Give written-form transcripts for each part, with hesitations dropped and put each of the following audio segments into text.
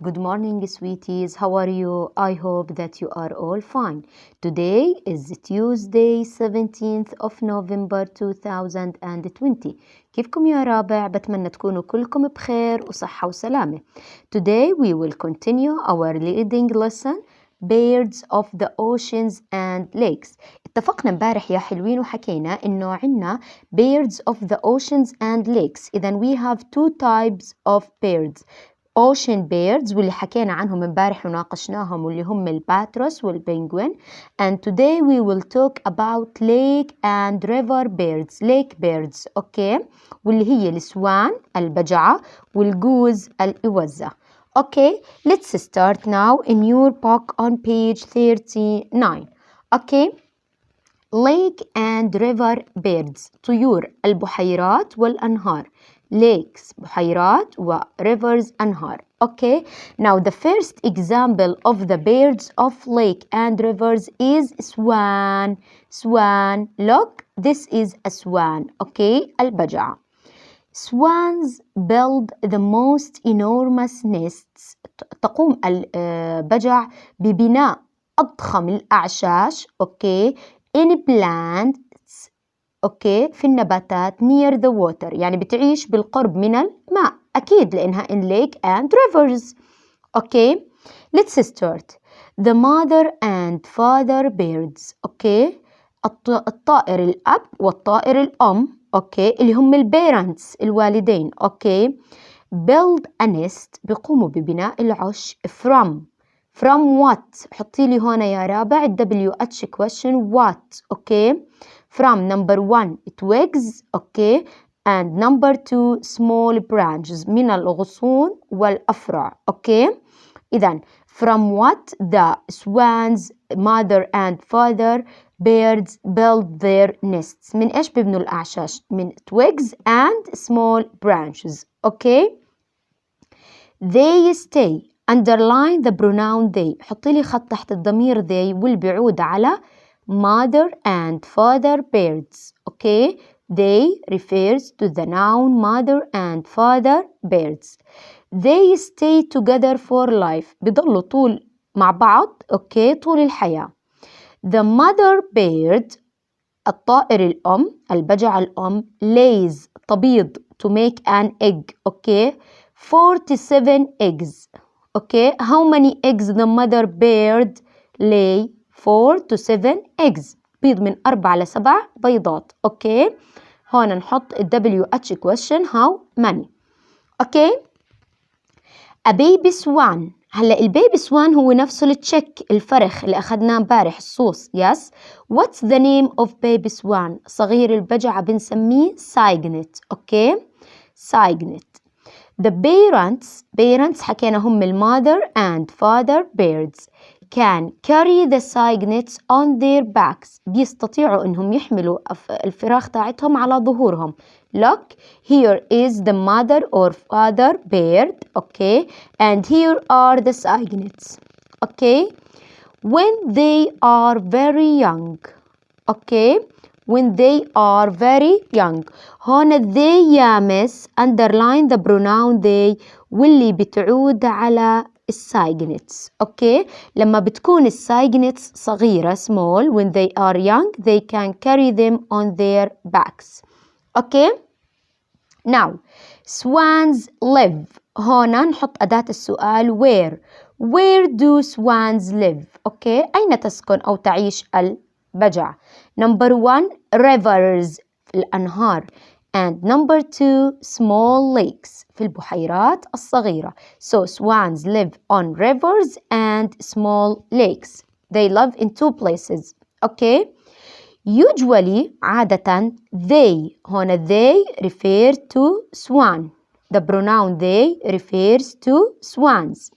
Good morning, sweeties. How are you? I hope that you are all fine. Today is Tuesday, 17th of November 2020. كيفكم يا رابع؟ بتمنى تكونوا كلكم بخير وصحة وسلامة. Today we will continue our reading lesson Birds of the Oceans and Lakes. اتفقنا امبارح يا حلوين وحكينا انه عنا Birds of the Oceans and Lakes. إذن we have two types of birds. Ocean birds واللي حكينا عنهم امبارح وناقشناهم واللي هم الباتروس والبنغوين. And today we will talk about lake and river birds. Lake birds, okay? واللي هي السوان البجعة والجوز الإوزة. Okay, let's start now in your book on page 39. Okay, lake and river birds. طيور البحيرات والأنهار. Lakes بحيرات و rivers أنهار. Okay, now the first example of the birds of lake and rivers is swan. Swan, look, this is a swan. Okay, البجعة. Swans build the most enormous nests. تقوم البجع ببناء أضخم الأعشاش. Okay, in plants. Okay, في النباتات near the water. يعني بتعيش بالقرب من الماء. أكيد لأنها in lake and rivers. Okay, let's start. The mother and father birds. Okay, الطائر الأب والطائر الأم. اوكي اللي هم البيرنتس الوالدين. اوكي build a nest بيقوموا ببناء العش from what. حطي لي هنا يا رابع WH question what. اوكي from number 1 twigs. اوكي and number 2 small branches من الغصون والأفرع. اوكي إذن from what the swans mother and father birds build their nests. من إيش بيبنوا الأعشاش؟ من twigs and small branches. Okay, they stay. Underline the pronoun they. حطي لي خط تحت الضمير they والبيعود على mother and father birds. Okay, they refers to the noun mother and father birds. They stay together for life. بيضلوا طول مع بعض. Okay, طول الحياة. The mother bird الطائر الأم البجعة الأم lays تبيض to make an egg. Okay, 47 eggs. Okay, how many eggs the mother bird lay? 4 to 7 eggs. بيض من 4 ل 7 بيضات. Okay, هون نحط WH question how many. Okay, a baby swan. هلا البيبي سوان هو نفسه التشيك الفرخ اللي أخذناه امبارح الصوص. yes, what's the name of baby swan؟ صغير البجعة بنسميه سايجنت. اوكي سايجنت. the parents حكينا هم المother and father birds can carry the cygnets on their backs. بيستطيعوا انهم يحملوا الفراخ تاعتهم على ظهورهم. Look, here is the mother or father bird. Okay, and here are the cygnets. Okay, when they are very young. Okay, when they are very young. هون they يا مس underline the pronoun they واللي بتعود على السايجنتس. اوكي لما بتكون السايجنتس صغيرة small when they are young they can carry them on their backs. اوكي now swans live. هنا نحط أداة السؤال where do swans live. اوكي أين تسكن أو تعيش البجع. number 1 rivers الأنهار and number 2 small lakes في البحيرات الصغيرة. so swans live on rivers and small lakes. they live in two places. okay usually عادة they هنا they refer to swan. the pronoun they refers to swans.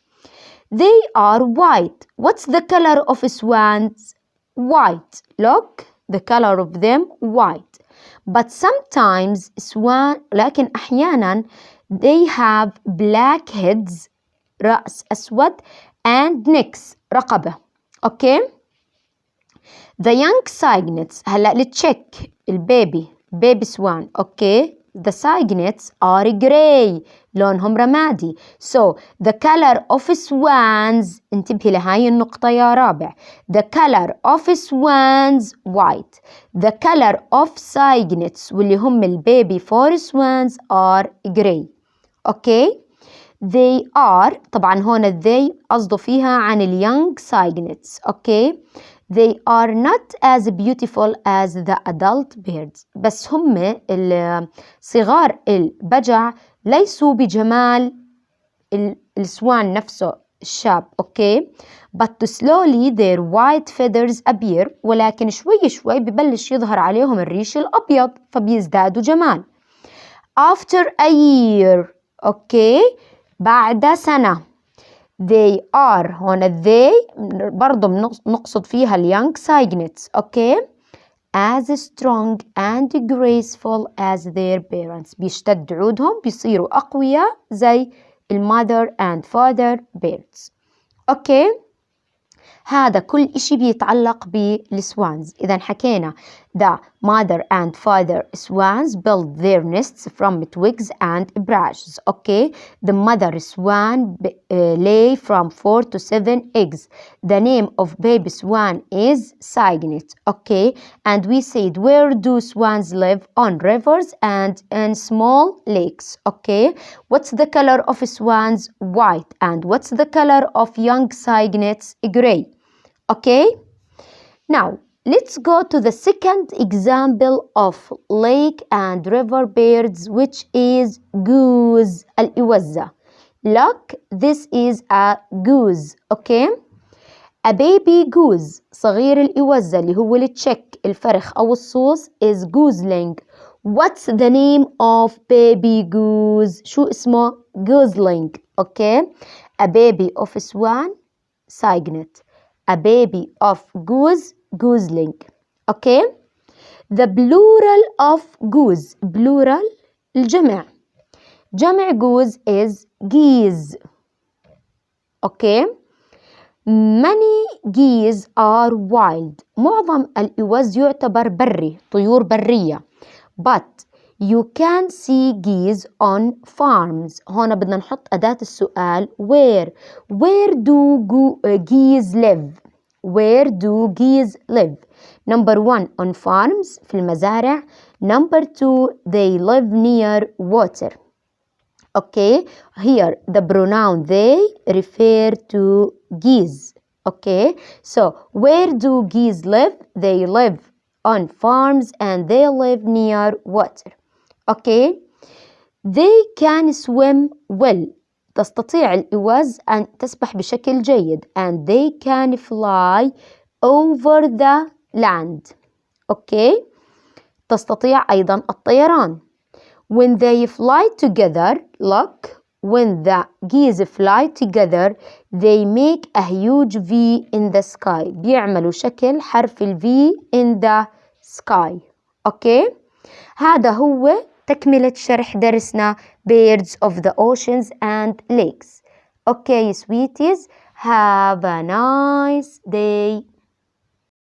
they are white. what's the color of swans? white. look, the color of them white. but sometimes swan لكن أحيانا they have black heads رأس أسود and necks رقبة. okay the young cygnets. هلا لتشيك البيبي سوان. okay the cygnets are gray. لونهم رمادي. So the color of swans، انتبهي لهاي النقطة يا رابع. The color of swans white. The color of cygnets واللي هم البيبي فور swans are gray. Okay. They are، طبعا هون they قصده فيها عن young cygnets. Okay. They are not as beautiful as the adult birds. بس هم صغار البجع ليسوا بجمال السوان نفسه الشاب. Okay. But slowly their white feathers appear. ولكن شوي شوي ببلش يظهر عليهم الريش الأبيض فبيزدادوا جمال. After a year. Okay. بعد سنة. They are، هون they برضو نقصد فيها young cygnets. Okay. As strong and graceful as their parents. بيشتد عودهم بيصيروا أقوياء زي mother and father birds. Okay. هذا كل إشي بيتعلق بالسوانز. إذا حكينا the mother and father swans build their nests from twigs and branches. Okay. The mother swan lay from 4 to 7 eggs. The name of baby swan is cygnet. Okay. And we said, where do swans live? On rivers and in small lakes. Okay. What's the color of swans? White. And what's the color of young cygnets? Gray. Okay. Now let's go to the second example of lake and river birds, which is goose الإوزة. Look, this is a goose. Okay. A baby goose صغير الإوزة اللي هو التشيك الفرخ أو الصوص is gooseling. What's the name of baby goose? شو اسمه؟ gooseling. Okay. A baby of swan cygnet. A baby of goose gooseling. Okay. The plural of goose. Plural الجمع. جمع goose is geese. Okay. Many geese are wild. معظم الإوز يعتبر بري، طيور برية. But you can see geese on farms. هون بدنا نحط أداة السؤال where. Where do geese live? Where do geese live? Number 1 on farms في المزارع. Number 2 they live near water. Okay. Here the pronoun they refer to geese. Okay. So where do geese live? They live on farms and they live near water. Okay. They can swim well. تستطيع الإوز أن تسبح بشكل جيد. And they can fly over the land. Okay. تستطيع أيضا الطيران. When they fly together, look, when the geese fly together, they make a huge V in the sky. بيعملوا شكل حرف ال V in the sky. Okay. هذا هو تكملة شرح درسنا birds of the oceans and lakes. Okay, sweeties, have a nice day.